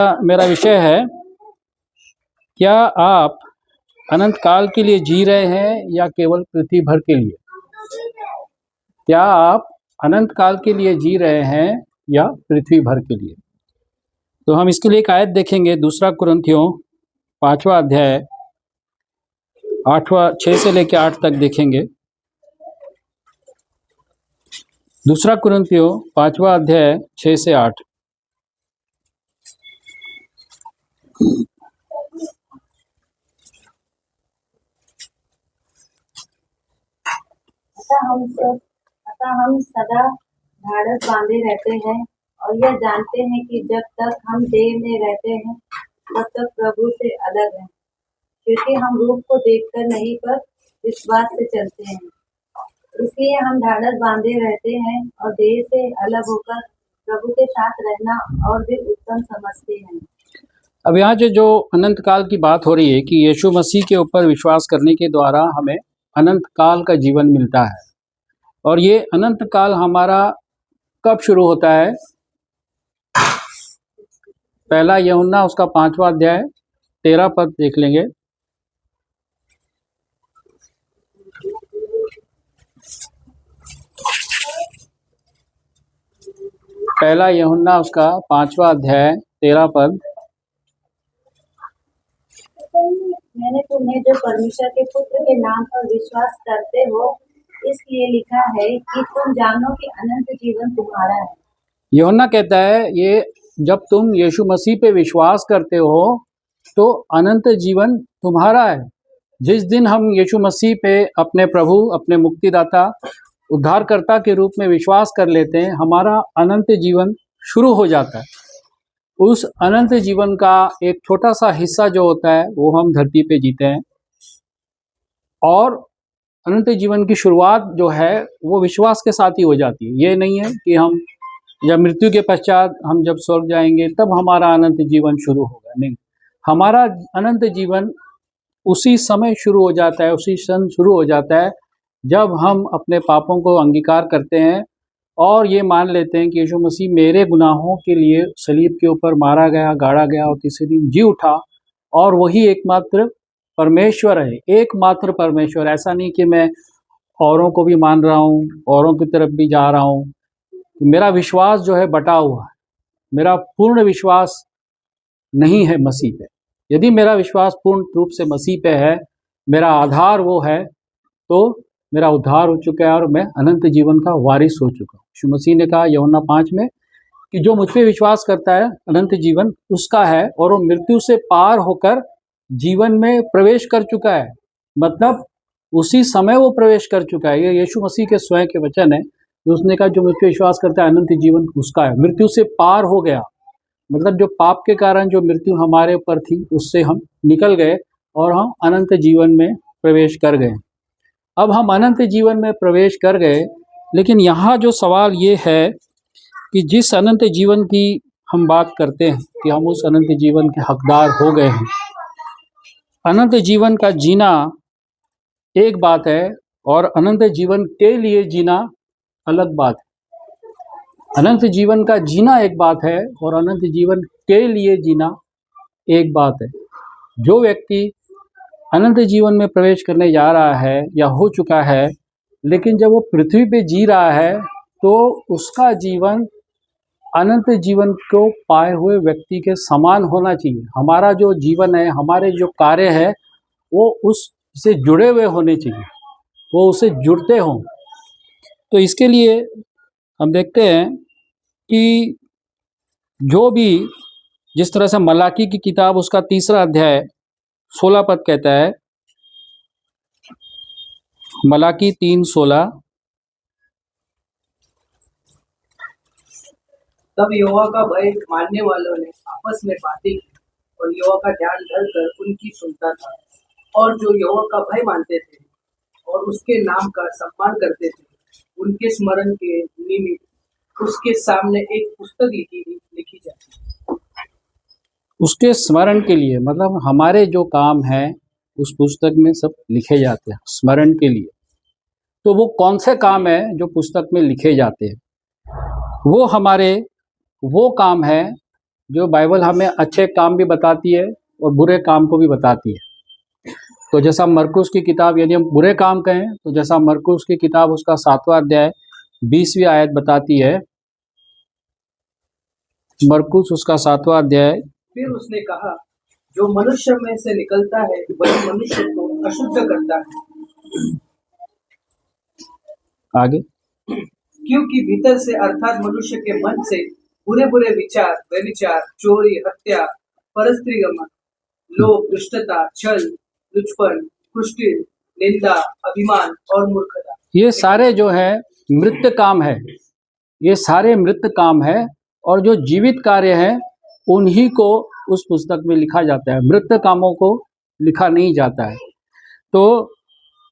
मेरा विषय है, क्या आप अनंत काल के लिए जी रहे हैं या केवल पृथ्वी भर के लिए? क्या आप अनंत काल के लिए जी रहे हैं या पृथ्वी भर के लिए? तो हम इसके लिए एक आयत देखेंगे, दूसरा कुरिन्थियों 5वां अध्याय 6 से लेकर 8 तक देखेंगे। दूसरा कुरिन्थियों 5वां अध्याय 6 से 8। अतः हम सदा ढाढ़स बांधे रहते हैं और यह जानते हैं कि जब तक हम देह में रहते हैं तब तक प्रभु से अलग हैं, क्योंकि हम रूप को देखकर नहीं पर विश्वास से चलते हैं। इसलिए हम ढाढ़स बांधे रहते हैं और देह से अलग होकर प्रभु के साथ रहना और भी उत्तम समझते हैं। अब यहाँ जो अनंत काल की बात हो रही है कि यीशु मसीह के ऊपर विश्वास करने के द्वारा हमें अनंत काल का जीवन मिलता है। और ये अनंत काल हमारा कब शुरू होता है? पहला यूहन्ना उसका 5वां अध्याय 13 पद देख लेंगे। पहला यूहन्ना उसका 5वां अध्याय 13 पद। मैंने तुम्हें जो परमेश्वर के पुत्र के नाम पर विश्वास करते हो इसलिए लिखा है कि तुम जानो कि अनंत जीवन तुम्हारा है। यूहन्ना कहता है ये जब तुम यीशु मसीह पे विश्वास करते हो तो अनंत जीवन तुम्हारा है। जिस दिन हम यीशु मसीह पे अपने प्रभु, अपने मुक्तिदाता, उद्धारकर्ता के रूप में विश्वास कर लेते हैं, हमारा अनंत जीवन शुरू हो जाता है। उस अनंत जीवन का एक छोटा सा हिस्सा जो होता है वो हम धरती पे जीते हैं, और अनंत जीवन की शुरुआत जो है वो विश्वास के साथ ही हो जाती है। ये नहीं है कि हम जब मृत्यु के पश्चात हम जब स्वर्ग जाएंगे तब हमारा अनंत जीवन शुरू होगा, नहीं। हमारा अनंत जीवन उसी समय शुरू हो जाता है, उसी क्षण शुरू हो जाता है जब हम अपने पापों को अंगीकार करते हैं और ये मान लेते हैं कि यीशु मसीह मेरे गुनाहों के लिए सलीब के ऊपर मारा गया, गाड़ा गया और तीसरे दिन जी उठा, और वही एकमात्र परमेश्वर है, एकमात्र परमेश्वर। ऐसा नहीं कि मैं औरों को भी मान रहा हूँ, औरों की तरफ भी जा रहा हूँ। मेरा विश्वास जो है बटा हुआ है, मेरा पूर्ण विश्वास नहीं है मसीह पे। यदि मेरा विश्वास पूर्ण रूप से मसीह पे है, मेरा आधार वो है, तो मेरा उद्धार हो चुका है और मैं अनंत जीवन का वारिस हो चुका हूँ। यीशु मसीह ने कहा यूहन्ना 5 में कि जो मुझ पे विश्वास करता है अनंत जीवन उसका है, और वो मृत्यु से पार होकर जीवन में प्रवेश कर चुका है। मतलब उसी समय वो प्रवेश कर चुका है। ये यीशु मसीह के स्वयं के वचन है। उसने कहा जो मुझ पे विश्वास करता है अनंत जीवन उसका है। मृत्यु से पार हो गया, मतलब जो पाप के कारण जो मृत्यु हमारे ऊपर थी उससे हम निकल गए और हम अनंत जीवन में प्रवेश कर गए। अब हम अनंत जीवन में प्रवेश कर गए, लेकिन यहाँ जो सवाल ये है कि जिस अनंत जीवन की हम बात करते हैं कि हम उस अनंत जीवन के हकदार हो गए हैं। अनंत जीवन का जीना एक बात है और अनंत जीवन के लिए जीना अलग बात है। अनंत जीवन का जीना एक बात है और अनंत जीवन के लिए जीना एक बात है। जो व्यक्ति अनंत जीवन में प्रवेश करने जा रहा है या हो चुका है, लेकिन जब वो पृथ्वी पे जी रहा है तो उसका जीवन अनंत जीवन को पाए हुए व्यक्ति के समान होना चाहिए। हमारा जो जीवन है, हमारे जो कार्य है, वो उससे जुड़े हुए होने चाहिए, वो उससे जुड़ते हों। तो इसके लिए हम देखते हैं कि जो भी जिस तरह से मलाकी की किताब उसका 3रा अध्याय 16 पद कहता है, मलाकी 3:16, तब यहोवा का भय मानने वालों ने आपस में बातें की और यहोवा का ध्यान धरकर उनकी सुनता था। और जो यहोवा का भय मानते थे और उसके नाम का सम्मान करते थे, उनके स्मरण के निमित्त उसके सामने एक पुस्तक लिखी जाती। उसके स्मरण के लिए मतलब हमारे जो काम है उस पुस्तक में सब लिखे जाते हैं स्मरण के लिए। तो वो कौन से काम है जो पुस्तक में लिखे जाते हैं? वो हमारे वो काम है जो बाइबल हमें अच्छे काम भी बताती है और बुरे काम को भी बताती है। तो जैसा मरकुस की किताब, यदि हम बुरे काम कहें तो जैसा मरकुस की किताब उसका 7वां अध्याय 20वीं आयत बताती है, मरकुस उसका 7वां अध्याय। फिर उसने कहा, जो मनुष्य में से निकलता है वही मनुष्य को अशुद्ध करता है। आगे, क्योंकि भीतर से अर्थात मनुष्य के मन से बुरे बुरे विचार, व्यभिचार, चोरी, हत्या, परस्त्रीगमन, लोभ, दुष्टता, छल, लुचपन, कुष्ठी, निंदा, अभिमान और मूर्खता, ये सारे जो है मृत काम है। ये सारे मृत काम है और जो जीवित कार्य है उन्हीं को उस पुस्तक में लिखा जाता है, मृत कामों को लिखा नहीं जाता है। तो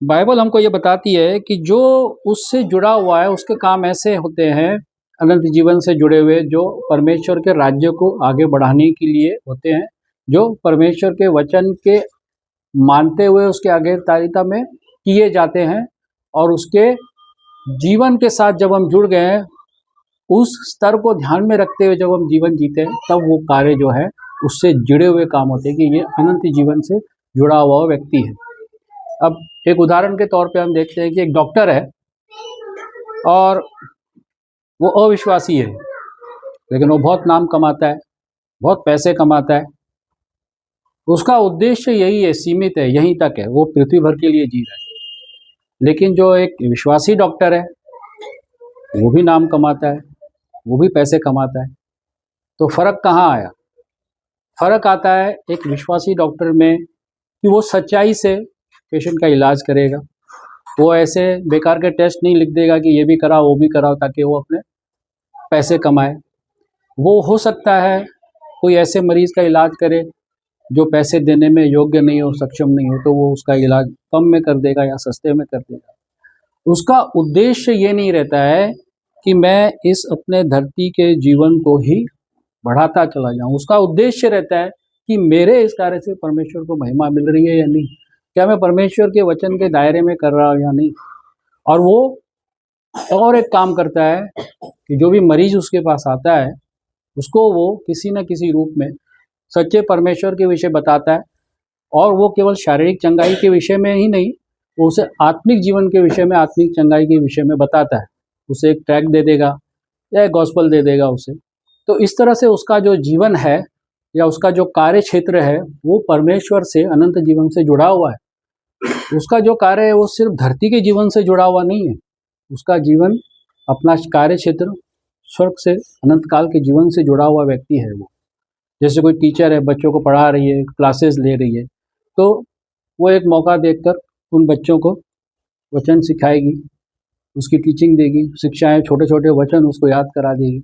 बाइबल हमको ये बताती है कि जो उससे जुड़ा हुआ है उसके काम ऐसे होते हैं, अनंत जीवन से जुड़े हुए, जो परमेश्वर के राज्य को आगे बढ़ाने के लिए होते हैं, जो परमेश्वर के वचन के मानते हुए उसके आज्ञाकारिता में किए जाते हैं, और उसके जीवन के साथ जब हम जुड़ गए हैं, उस स्तर को ध्यान में रखते हुए जब हम जीवन जीते हैं, तब वो कार्य जो है उससे जुड़े हुए काम होते हैं कि ये अनंत जीवन से जुड़ा हुआ व्यक्ति है। अब एक उदाहरण के तौर पे हम देखते हैं कि एक डॉक्टर है और वो अविश्वासी है, लेकिन वो बहुत नाम कमाता है, बहुत पैसे कमाता है। उसका उद्देश्य यही है, सीमित है, यहीं तक है, वो पृथ्वी भर के लिए जी रहा है। लेकिन जो एक विश्वासी डॉक्टर है वो भी नाम कमाता है, वो भी पैसे कमाता है। तो फर्क कहाँ आया? फर्क आता है एक विश्वासी डॉक्टर में कि वो सच्चाई से पेशेंट का इलाज करेगा। वो ऐसे बेकार के टेस्ट नहीं लिख देगा कि ये भी कराओ वो भी कराओ ताकि वो अपने पैसे कमाए। वो हो सकता है कोई ऐसे मरीज़ का इलाज करे जो पैसे देने में योग्य नहीं हो, सक्षम नहीं हो, तो वो उसका इलाज कम में कर देगा या सस्ते में कर देगा। उसका उद्देश्य ये नहीं रहता है कि मैं इस अपने धरती के जीवन को ही बढ़ाता चला जाऊं। उसका उद्देश्य रहता है कि मेरे इस कार्य से परमेश्वर को महिमा मिल रही है या नहीं, क्या मैं परमेश्वर के वचन के दायरे में कर रहा हूँ या नहीं। और वो और एक काम करता है कि जो भी मरीज उसके पास आता है उसको वो किसी न किसी रूप में सच्चे परमेश्वर के विषय बताता है, और वो केवल शारीरिक चंगाई के विषय में ही नहीं, वो उसे आत्मिक जीवन के विषय में, आत्मिक चंगाई के विषय में बताता है। उसे एक ट्रैक दे देगा या एक गॉस्पल दे देगा उसे। तो इस तरह से उसका जो जीवन है या उसका जो कार्य क्षेत्र है वो परमेश्वर से, अनंत जीवन से जुड़ा हुआ है। उसका जो कार्य है वो सिर्फ धरती के जीवन से जुड़ा हुआ नहीं है, उसका जीवन, अपना कार्य क्षेत्र स्वर्ग से, अनंत काल के जीवन से जुड़ा हुआ व्यक्ति है वो। जैसे कोई टीचर है, बच्चों को पढ़ा रही है, क्लासेस ले रही है, तो वो एक मौका देखकर उन बच्चों को वचन सिखाएगी, उसकी टीचिंग देगी, शिक्षाएं, छोटे छोटे वचन उसको याद करा देगी।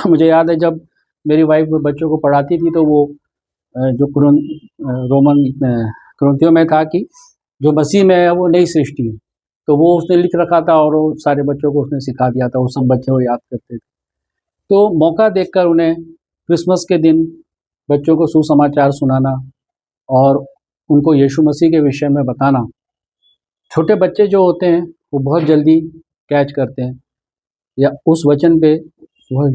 मुझे याद है जब मेरी वाइफ बच्चों को पढ़ाती थी तो वो जो रोमन कुरिन्थियों में था कि जो मसीह में है वो नई सृष्टि है, तो वो उसने लिख रखा था और वो सारे बच्चों को उसने सिखा दिया था। वो सब बच्चे वो याद करते थे। तो मौका देखकर उन्हें क्रिसमस के दिन बच्चों को सुसमाचार सुनाना और उनको यीशु मसीह के विषय में बताना। छोटे बच्चे जो होते हैं वो बहुत जल्दी कैच करते हैं या उस वचन पे वह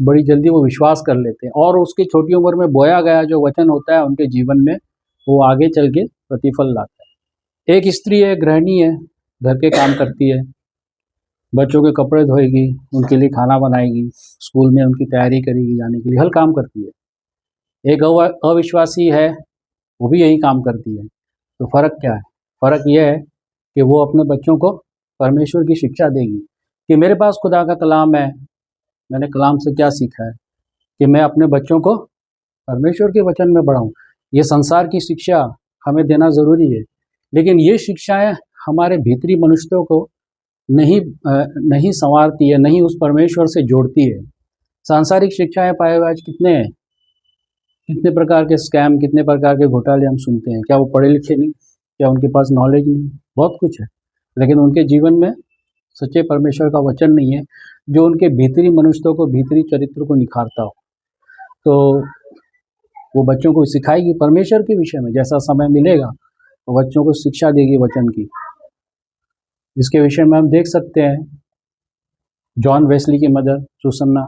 बड़ी जल्दी वो विश्वास कर लेते हैं, और उसकी छोटी उम्र में बोया गया जो वचन होता है उनके जीवन में वो आगे चल के प्रतिफल लाता है। एक स्त्री है, गृहिणी है, घर के काम करती है, बच्चों के कपड़े धोएगी, उनके लिए खाना बनाएगी, स्कूल में उनकी तैयारी करेगी जाने के लिए, हर काम करती है। एक अविश्वासी है, वो भी यही काम करती है। तो फ़र्क क्या है? फ़र्क यह है कि वो अपने बच्चों को परमेश्वर की शिक्षा देगी कि मेरे पास खुदा का कलाम है, मैंने कलाम से क्या सीखा है, कि मैं अपने बच्चों को परमेश्वर के वचन में बढ़ाऊँ। ये संसार की शिक्षा हमें देना ज़रूरी है, लेकिन ये शिक्षाएं हमारे भीतरी मनुष्यों को नहीं संवारती है, नहीं उस परमेश्वर से जोड़ती है। सांसारिक शिक्षाएं पाए हुए आज कितने हैं, कितने प्रकार के स्कैम, कितने प्रकार के घोटाले हम सुनते हैं। क्या वो पढ़े लिखे नहीं? क्या उनके पास नॉलेज नहीं? बहुत कुछ है, लेकिन उनके जीवन में सच्चे परमेश्वर का वचन नहीं है जो उनके भीतरी मनुष्यों को, भीतरी चरित्र को निखारता हो। तो वो बच्चों को सिखाएगी परमेश्वर के विषय में, जैसा समय मिलेगा तो बच्चों को शिक्षा देगी वचन की। इसके विषय में हम देख सकते हैं जॉन वेस्ली की मदर सुसन्ना,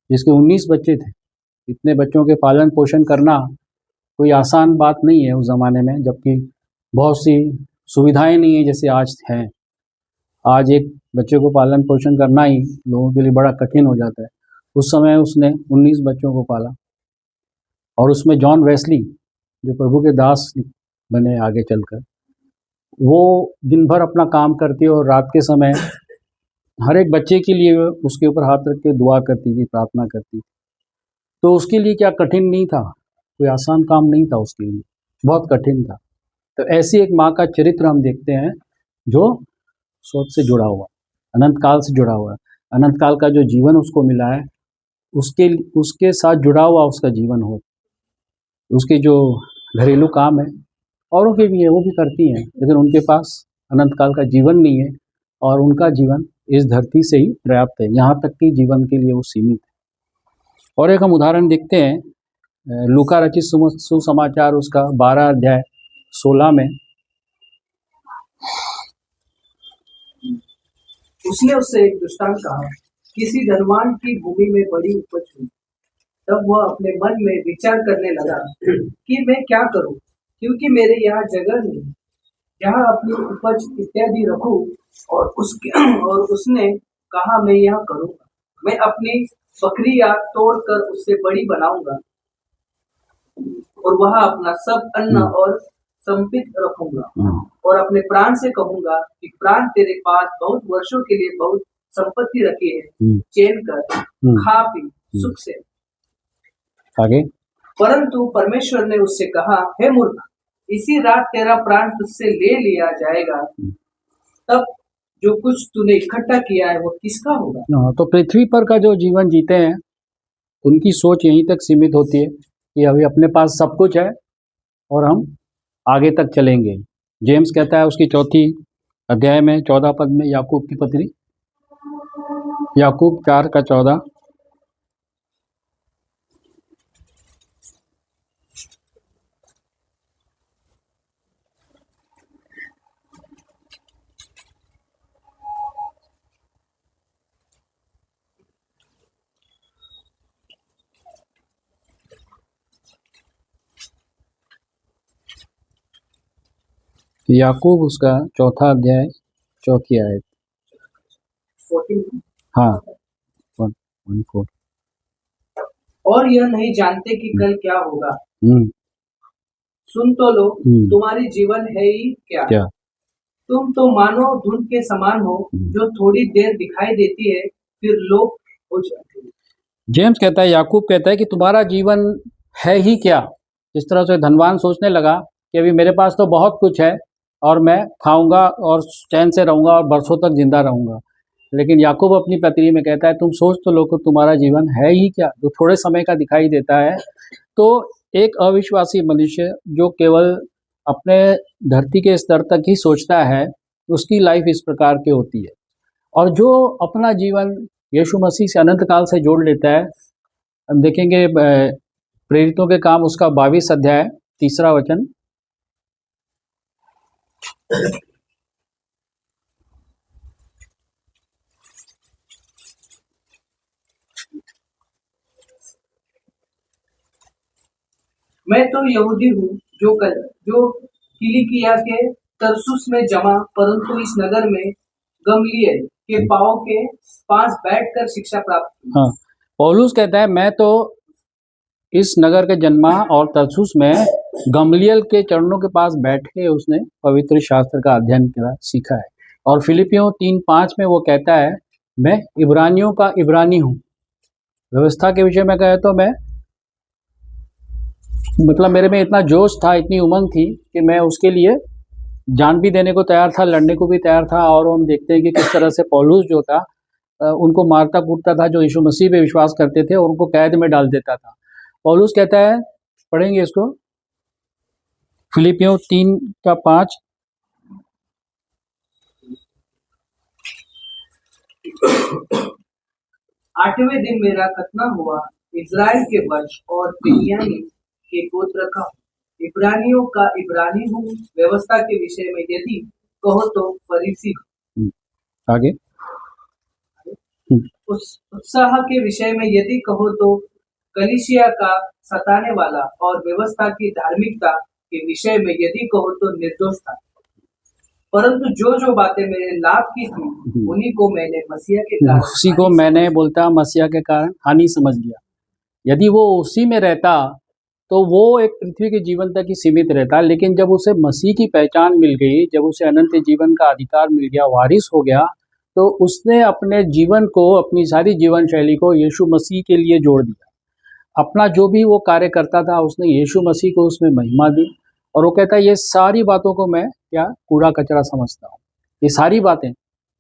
जिसके 19 बच्चे थे। इतने बच्चों के पालन पोषण करना कोई आसान बात नहीं है उस ज़माने में, जबकि बहुत सी सुविधाएं नहीं है जैसे आज हैं। आज एक बच्चे को पालन पोषण करना ही लोगों के लिए बड़ा कठिन हो जाता है। उस समय उसने 19 बच्चों को पाला, और उसमें जॉन वेस्ली जो प्रभु के दास बने आगे चलकर, वो दिन भर अपना काम करती और रात के समय हर एक बच्चे के लिए उसके ऊपर हाथ रख के दुआ करती थी, प्रार्थना करती थी। तो उसके लिए क्या कठिन नहीं था, कोई आसान काम नहीं था उसके लिए, बहुत कठिन था। तो ऐसी एक माँ का चरित्र हम देखते हैं जो स्वर्ग से जुड़ा हुआ, अनंत काल से जुड़ा हुआ है। अनंत काल का जो जीवन उसको मिला है, उसके साथ जुड़ा हुआ उसका जीवन हो। उसके जो घरेलू काम है औरों के भी है, वो भी करती हैं, लेकिन उनके पास अनंत काल का जीवन नहीं है, और उनका जीवन इस धरती से ही पर्याप्त है, यहाँ तक कि जीवन के लिए वो सीमित है। और एक हम उदाहरण देखते हैं लूका रचित सुसमाचार उसका 12 अध्याय 16 में। उसने उससे एक दृष्टांत कहा, किसी धनवान की भूमि में बड़ी उपज हुई। तब वह अपने मन में विचार करने लगा कि मैं क्या करूं, क्योंकि मेरे यहाँ जगह नहीं, जहाँ अपनी उपज इत्यादि रखूं। और उसने कहा, मैं यह करूंगा, मैं अपनी बकरियां तोड़कर उससे बड़ी बनाऊंगा और वहां अपना सब अन्न और संपत्ति रखूंगा, और अपने प्राण से कहूंगा कि प्राण, तेरे पास बहुत वर्षों के लिए बहुत संपत्ति रखी है, चैन कर खा पी सुख से। आगे, परंतु परमेश्वर ने उससे कहा, हे मूर्ख, इसी रात तेरा प्राण तुझसे ले लिया जाएगा, तब जो कुछ तूने इकट्ठा किया है वो किसका होगा। तो पृथ्वी पर का जो जीवन जीते हैं उनकी सोच यहीं तक सीमित होती है कि अभी अपने पास सब कुछ है और हम आगे तक चलेंगे। जेम्स कहता है उसकी 4 अध्याय में 14 पद में, याकूब की पत्री, याकूब 4 का 14, याकूब उसका 4 अध्याय 4 आयत। हाँ, 1:4। और यह नहीं जानते कि कल क्या होगा। सुन तो लो, तुम्हारी जीवन है ही क्या? तुम तो मानो धुंध के समान हो, जो थोड़ी देर दिखाई देती है फिर लोप हो जाती है। जेम्स कहता है, याकूब कहता है कि तुम्हारा जीवन है ही क्या। इस तरह से धनवान सोचने लगा कि अभी मेरे पास तो बहुत कुछ है और मैं खाऊंगा और चैन से रहूंगा और बरसों तक जिंदा रहूंगा। लेकिन याकूब अपनी पत्री में कहता है, तुम सोच तो लो कि तुम्हारा जीवन है ही क्या, जो थोड़े समय का दिखाई देता है। तो एक अविश्वासी मनुष्य जो केवल अपने धरती के स्तर तक ही सोचता है, उसकी लाइफ इस प्रकार की होती है। और जो अपना जीवन यीशु मसीह से अनंत काल से जोड़ लेता है, हम देखेंगे प्रेरितों के काम उसका 22 अध्याय 3 वचन। मैं तो यहूदी हूँ जो किलिकिया के तरसुस में जमा, परंतु इस नगर में गमलीएल के पांव के पास बैठकर शिक्षा प्राप्त की। हाँ, पौलुस कहता है, मैं तो इस नगर के जन्मा और तरसुस में गमलीएल के चरणों के पास बैठ के उसने पवित्र शास्त्र का अध्ययन किया, सीखा है। और फिलिपियों 3:5 में वो कहता है, मैं इब्रानियों का इब्रानी हूँ। व्यवस्था के विषय में कहे तो मैं, मतलब मेरे में इतना जोश था, इतनी उमंग थी कि मैं उसके लिए जान भी देने को तैयार था, लड़ने को भी तैयार था। और हम देखते हैं कि किस तरह से पौलुस जो था उनको मारता कूटता था जो यीशु मसीह पे विश्वास करते थे, और उनको कैद में डाल देता था। पौलुस कहता है, पढ़ेंगे इसको, फिलिपियों 3:5, आठवें दिन मेरा खतना हुआ, इज़राइल के वंश और बिन्यामीन के गोत्र का, इब्रानियों का इब्रानी हूँ, व्यवस्था के विषय में यदि कहो तो फरीसी हूँ। आगे, उस उत्साह के विषय में यदि कहो तो कलीसिया का सताने वाला और व्यवस्था की धार्मिकता के विषय में यदि कहो तो निर्दोष था, परंतु जो जो बातें मेरे लाभ की थी उन्हीं को मैंने मसीहा के कारण उसी को मैंने बोलता मसीहा के कारण हानि समझ लिया। यदि वो उसी में रहता तो वो एक पृथ्वी के जीवन तक ही सीमित रहता, लेकिन जब उसे मसीह की पहचान मिल गई, जब उसे अनंत जीवन का अधिकार मिल गया, वारिस हो गया, तो उसने अपने जीवन को, अपनी सारी जीवन शैली को यीशु मसीह के लिए जोड़ दिया। अपना जो भी वो कार्य करता था उसने यीशु मसीह को उसमें महिमा दी। और वो कहता है ये सारी बातों को मैं क्या कूड़ा कचरा समझता हूँ। ये सारी बातें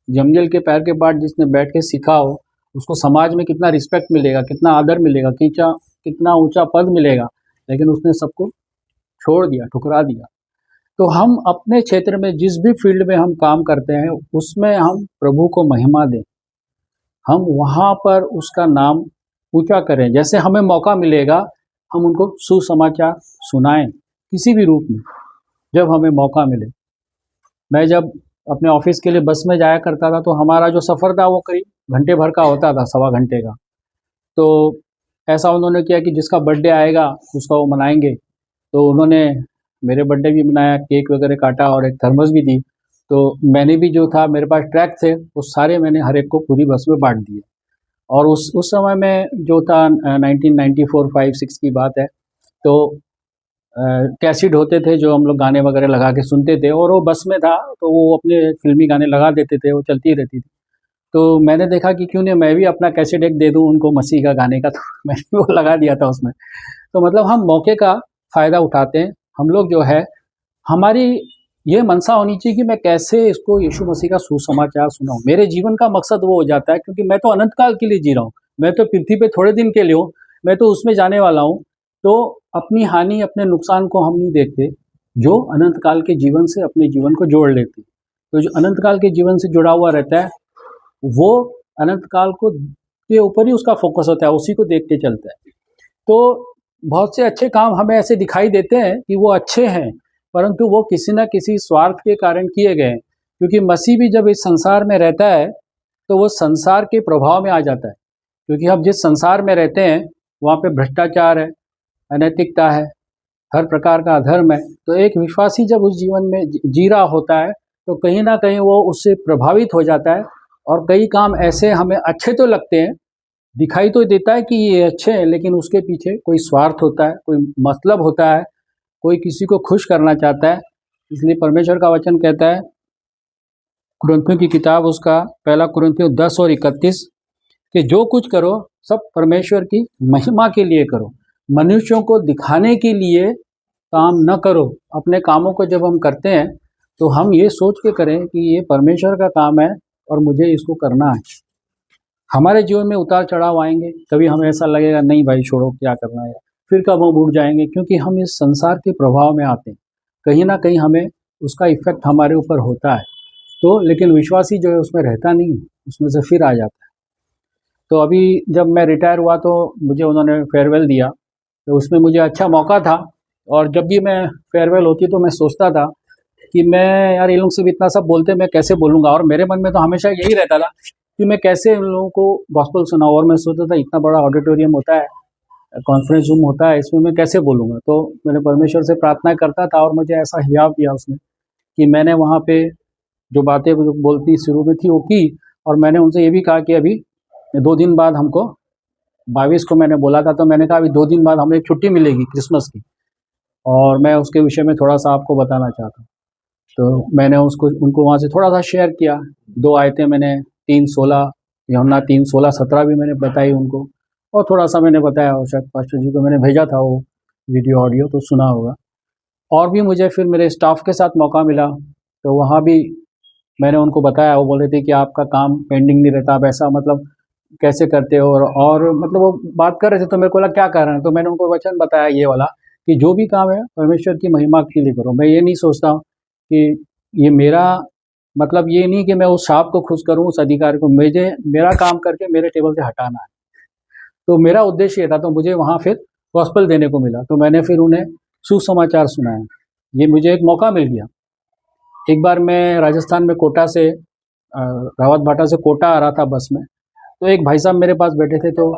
जमजेल के पैर के पास जिसने बैठ के सीखा हो उसको समाज में कितना रिस्पेक्ट मिलेगा, कितना आदर मिलेगा, कितना ऊंचा पद मिलेगा, लेकिन उसने सबको छोड़ दिया, ठुकरा दिया। तो हम अपने क्षेत्र में जिस भी फील्ड में हम काम करते हैं उसमें हम प्रभु को महिमा दें, हम वहाँ पर उसका नाम ऊंचा करें। जैसे हमें मौका मिलेगा हम उनको सुसमाचार सुनाएं किसी भी रूप में, जब हमें मौका मिले। मैं जब अपने ऑफिस के लिए बस में जाया करता था तो हमारा जो सफ़र था वो करीब घंटे भर का होता था, 1.25 घंटे का। तो ऐसा उन्होंने किया कि जिसका बर्थडे आएगा उसका वो मनाएंगे, तो उन्होंने मेरे बर्थडे भी मनाया, केक वगैरह काटा और एक थर्मस भी दी। तो मैंने भी जो था, मेरे पास ट्रैक थे, वो सारे मैंने हर एक को पूरी बस में बांट दिए। और उस समय में जो था 1994-5-6 की बात है, तो कैसेट होते थे जो हम लोग गाने वगैरह लगा के सुनते थे, और वो बस में था तो वो अपने फिल्मी गाने लगा देते थे, वो चलती रहती थी। तो मैंने देखा कि क्यों नहीं मैं भी अपना कैसेट एक दे दूं उनको मसीह का गाने का, तो मैंने वो लगा दिया था उसमें। तो मतलब हम मौके का फ़ायदा उठाते हैं। हम लोग जो है, हमारी ये मनसा होनी चाहिए कि मैं कैसे इसको यीशु मसीह का सुसमाचार सुनाऊं। मेरे जीवन का मकसद वो हो जाता है, क्योंकि मैं तो अनंत काल के लिए जी रहा हूँ, मैं तो पृथ्वी पे थोड़े दिन के लिए हूँ, मैं तो उसमें जाने वाला हूँ। तो अपनी हानि, अपने नुकसान को हम नहीं देखते, जो अनंत काल के जीवन से अपने जीवन को जोड़ लेते। तो जो अनंत काल के जीवन से जुड़ा हुआ रहता है वो अनंत काल को के ऊपर ही उसका फोकस होता है, उसी को देख के चलता है। तो बहुत से अच्छे काम हमें ऐसे दिखाई देते हैं कि वो अच्छे हैं, परंतु वो किसी न किसी स्वार्थ के कारण किए गए हैं। क्योंकि मसीह भी जब इस संसार में रहता है तो वो संसार के प्रभाव में आ जाता है, क्योंकि हम जिस संसार में रहते हैं वहाँ पे भ्रष्टाचार है, अनैतिकता है, हर प्रकार का अधर्म है। तो एक विश्वासी जब उस जीवन में जी रहा होता है तो कहीं ना कहीं वो उससे प्रभावित हो जाता है, और कई काम ऐसे हमें अच्छे तो लगते हैं, दिखाई तो देता है कि ये अच्छे हैं, लेकिन उसके पीछे कोई स्वार्थ होता है, कोई मतलब होता है, कोई किसी को खुश करना चाहता है। इसलिए परमेश्वर का वचन कहता है, कुरिन्थियों की किताब उसका 1 कुरिन्थियों 10 और 31, कि जो कुछ करो सब परमेश्वर की महिमा के लिए करो, मनुष्यों को दिखाने के लिए काम न करो। अपने कामों को जब हम करते हैं तो हम ये सोच के करें कि ये परमेश्वर का काम है और मुझे इसको करना है। हमारे जीवन में उतार चढ़ाव आएंगे, कभी हमें ऐसा लगेगा नहीं भाई छोड़ो क्या करना है, फिर कब हम उड़ जाएंगे, क्योंकि हम इस संसार के प्रभाव में आते हैं, कहीं ना कहीं हमें उसका इफेक्ट हमारे ऊपर होता है। तो लेकिन विश्वासी जो है उसमें रहता नहीं, उसमें से फिर आ जाता है। तो अभी जब मैं रिटायर हुआ तो मुझे उन्होंने फेयरवेल दिया, तो उसमें मुझे अच्छा मौका था। और जब भी मैं फेयरवेल होती तो मैं सोचता था कि मैं यार इन लोग से भी इतना सब बोलते मैं कैसे बोलूँगा, और मेरे मन में तो हमेशा यही रहता था कि मैं कैसे इन लोगों को गॉस्पेल सुनाऊँ। और मैं सोचता था इतना बड़ा ऑडिटोरियम होता है, कॉन्फ्रेंस रूम होता है, इसमें मैं कैसे बोलूँगा। तो मैंने परमेश्वर से प्रार्थना करता था और मुझे ऐसा हियाव दिया उसने कि मैंने वहाँ पे जो बातें जो बोलती शुरू में थी वो की। और मैंने उनसे ये भी कहा कि अभी 2 दिन बाद हमको 22 को मैंने बोला था, तो मैंने कहा अभी 2 दिन बाद हमें एक छुट्टी मिलेगी क्रिसमस की, और मैं उसके विषय में थोड़ा सा आपको बताना चाहता हूँ। तो मैंने उनको वहाँ से थोड़ा सा शेयर किया। 2 आयतें मैंने 3:16 यूहन्ना 3:16-17 भी मैंने बताई उनको, और थोड़ा सा मैंने बताया, और शायद पास्टर जी को मैंने भेजा था वो वीडियो ऑडियो, तो सुना होगा। और भी मुझे फिर मेरे स्टाफ के साथ मौका मिला तो वहाँ भी मैंने उनको बताया। वो बोल रहे थे कि आपका काम पेंडिंग नहीं रहता, आप ऐसा मतलब कैसे करते हो, और मतलब वो बात कर रहे थे तो मेरे को लगा क्या कर रहे हैं। तो मैंने उनको वचन बताया ये वाला कि जो भी काम है परमेश्वर की महिमा के लिए करो। मैं ये नहीं सोचता कि ये मेरा मतलब ये नहीं कि मैं उस साहब को खुश करूं, उस अधिकारी को, मुझे मेरा काम करके मेरे टेबल से हटाना है। तो मेरा उद्देश्य ये था। तो मुझे वहाँ फिर गॉस्पेल देने को मिला, तो मैंने फिर उन्हें सुसमाचार सुनाया। ये मुझे एक मौका मिल गया। एक बार मैं राजस्थान में कोटा से रावत भाटा से कोटा आ रहा था बस में, तो एक भाई साहब मेरे पास बैठे थे, तो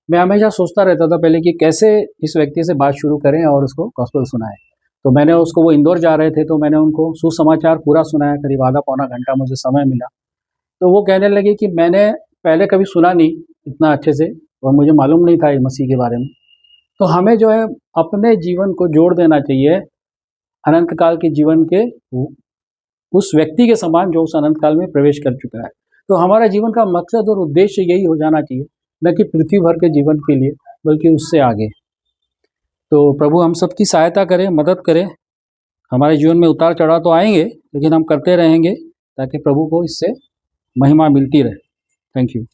मैं हमेशा सोचता रहता था पहले कि कैसे इस व्यक्ति से बात शुरू करें और उसको गॉस्पेल सुनाएं। तो मैंने उसको, वो इंदौर जा रहे थे, तो मैंने उनको सुसमाचार पूरा सुनाया, करीब आधा पौना घंटा मुझे समय मिला। तो वो कहने लगे कि मैंने पहले कभी सुना नहीं इतना अच्छे से और मुझे मालूम नहीं था मसीह के बारे में। तो हमें जो है अपने जीवन को जोड़ देना चाहिए अनंत काल के जीवन के उस व्यक्ति के समान जो उस अनंत काल में प्रवेश कर चुका है। तो हमारा जीवन का मकसद और उद्देश्य यही हो जाना चाहिए, न कि पृथ्वी भर के जीवन के लिए, बल्कि उससे आगे। तो प्रभु हम सबकी सहायता करें, मदद करें। हमारे जीवन में उतार चढ़ाव तो आएंगे, लेकिन हम करते रहेंगे ताकि प्रभु को इससे महिमा मिलती रहे। Thank you.